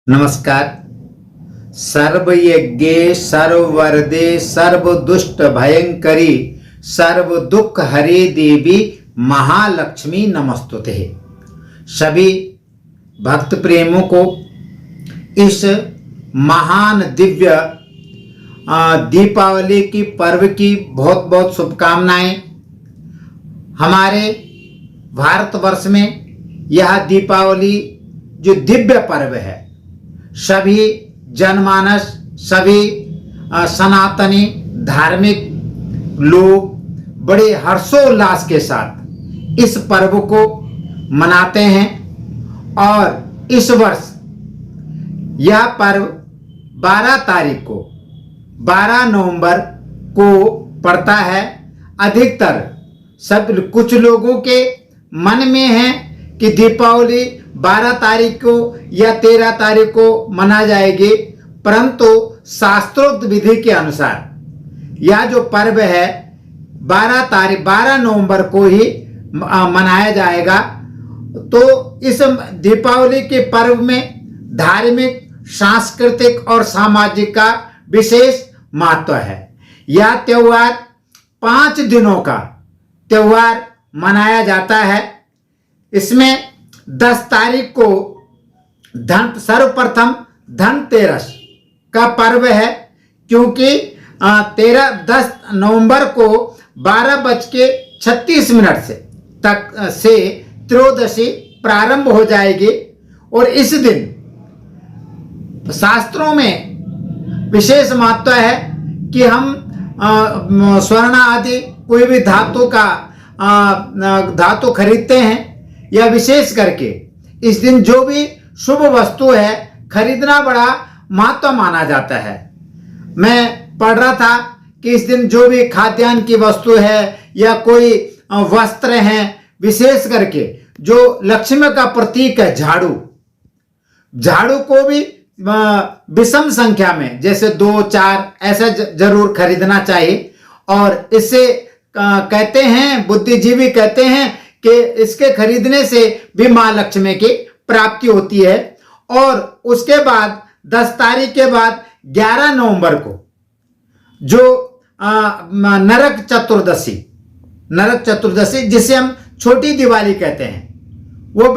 नमस्कार। सर्वयज्ञे सर्ववरदे सर्वदुष्ट भयंकरी सर्व दुख हरे देवी महालक्ष्मी नमस्तुते। सभी भक्त प्रेमों को इस महान दिव्य दीपावली की पर्व की बहुत बहुत शुभकामनाएं। हमारे भारतवर्ष में यह दीपावली जो दिव्य पर्व है, सभी जनमानस, सभी सनातनी धार्मिक लोग बड़े हर्षोल्लास के साथ इस पर्व को मनाते हैं। और इस वर्ष यह पर्व 12 तारीख को 12 नवंबर को पड़ता है। अधिकतर कुछ लोगों के मन में है कि दीपावली 12 तारीख को या 13 तारीख को मना जाएगी, परंतु शास्त्रोक्त विधि के अनुसार यह जो पर्व है 12 नवंबर को ही मनाया जाएगा। तो इस दीपावली के पर्व में धार्मिक, सांस्कृतिक और सामाजिक का विशेष महत्व है। यह त्योहार 5 दिनों का त्योहार मनाया जाता है। इसमें 10 तारीख को सर्वप्रथम धनतेरस का पर्व है, क्योंकि 10 नवंबर को 12:36 से त्रयोदशी प्रारंभ हो जाएगी। और इस दिन शास्त्रों में विशेष महत्व है कि हम स्वर्ण आदि कोई भी धातु खरीदते हैं, या विशेष करके इस दिन जो भी शुभ वस्तु है खरीदना बड़ा महत्व माना जाता है। मैं पढ़ रहा था कि इस दिन जो भी खाद्यान्न की वस्तु है या कोई वस्त्र हैं, विशेष करके जो लक्ष्मी का प्रतीक है झाड़ू को भी विषम संख्या में, जैसे 2-4 ऐसा जरूर खरीदना चाहिए। और इससे कहते हैं, बुद्धिजीवी कहते हैं कि इसके खरीदने से भी मां लक्ष्मी की प्राप्ति होती है। और उसके बाद 10 तारीख के बाद 11 नवंबर को जो नरक चतुर्दशी जिसे हम छोटी दिवाली कहते हैं, वो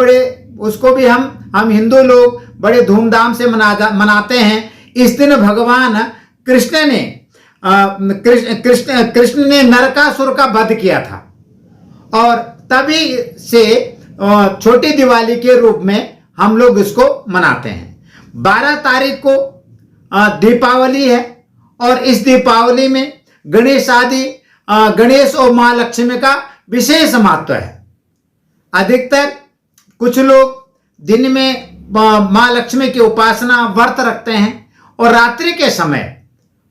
उसको भी हम हिंदू लोग बड़े धूमधाम से मनाते हैं। इस दिन भगवान कृष्ण ने नरकासुर का वध किया था, और तभी से छोटी दिवाली के रूप में हम लोग इसको मनाते हैं। 12 तारीख को दीपावली है, और इस दीपावली में गणेश और मां लक्ष्मी का विशेष महत्व है। अधिकतर कुछ लोग दिन में मां लक्ष्मी की उपासना व्रत रखते हैं, और रात्रि के समय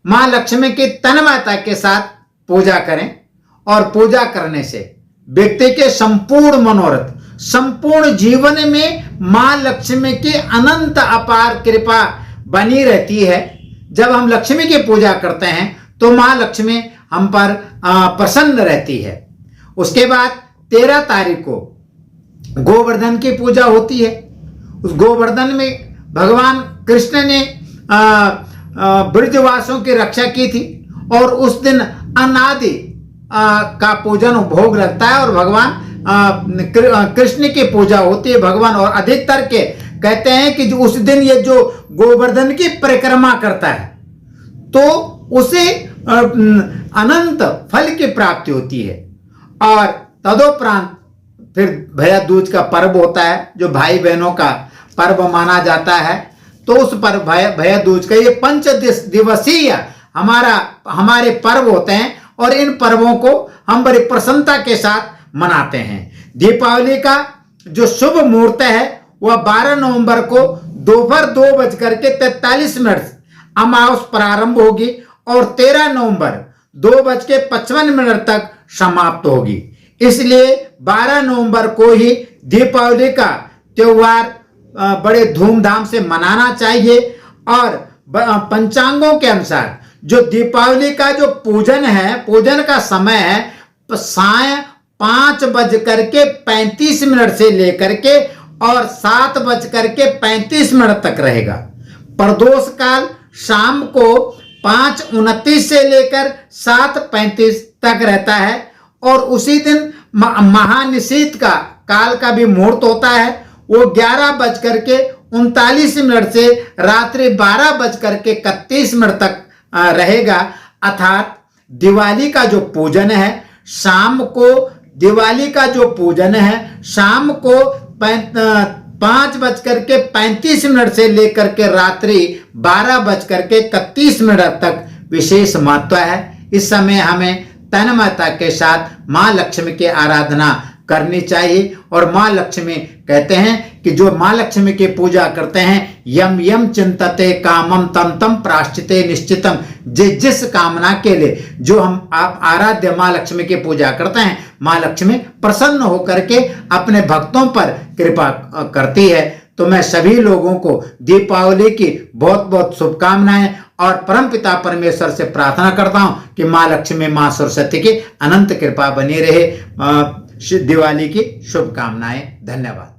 मां लक्ष्मी की तन्मयता के साथ पूजा करें। और पूजा करने से व्यक्ति के संपूर्ण मनोरथ, संपूर्ण जीवन में मां लक्ष्मी की अनंत अपार कृपा बनी रहती है। जब हम लक्ष्मी की पूजा करते हैं तो मां लक्ष्मी हम पर प्रसन्न रहती है। उसके बाद 13 तारीख को गोवर्धन की पूजा होती है। उस गोवर्धन में भगवान कृष्ण ने ब्रजवासियों की रक्षा की थी, और उस दिन अनादि का पूजन भोग लगता है, और भगवान कृष्ण की पूजा होती है भगवान। और अधिकतर के कहते हैं कि उस दिन ये जो गोवर्धन की परिक्रमा करता है तो उसे अनंत फल की प्राप्ति होती है। और तदोपरांत फिर भैया दूज का पर्व होता है, जो भाई बहनों का पर्व माना जाता है। तो उस पर भैया दूज का ये 5 दिवसीय हमारे पर्व होते हैं, और इन पर्वों को हम बड़ी प्रसन्नता के साथ मनाते हैं। दीपावली का जो शुभ मुहूर्त है वह 12 नवंबर को दोपहर 2:43 अमावस प्रारंभ होगी, और 13 नवंबर 2:55 तक समाप्त होगी। इसलिए 12 नवंबर को ही दीपावली का त्योहार बड़े धूमधाम से मनाना चाहिए। और पंचांगों के अनुसार जो दीपावली का जो पूजन का समय है साय 5:35 से लेकर के और 7:35 तक रहेगा। प्रदोष काल शाम को 5:29 से लेकर 7:35 तक रहता है और उसी दिन महानिशीत का काल का भी मुहूर्त होता है, वो 11:39 से रात्रि 12:31 तक रहेगा। अर्थात दिवाली का जो पूजन है शाम को, दिवाली का जो पूजन है शाम को 5:35 से लेकर के रात्रि 12:31 तक विशेष महत्व है। इस समय हमें तन्मयता के साथ माँ लक्ष्मी की आराधना करनी चाहिए और माँ लक्ष्मी कहते हैं कि जो माँ लक्ष्मी की पूजा करते हैं, यम यम चिंतते कामम तम तम प्राश्चिते निश्चितम, जिस कामना के लिए जो हम आप आराध्य माँ लक्ष्मी की पूजा करते हैं, माँ लक्ष्मी प्रसन्न होकर के अपने भक्तों पर कृपा करती है। तो मैं सभी लोगों को दीपावली की बहुत बहुत शुभकामनाएं और परमपिता परमेश्वर से प्रार्थना करता हूं कि माँ लक्ष्मी माँ सरस्वती की अनंत कृपा बनी रहे। दिवाली की शुभकामनाएं। धन्यवाद।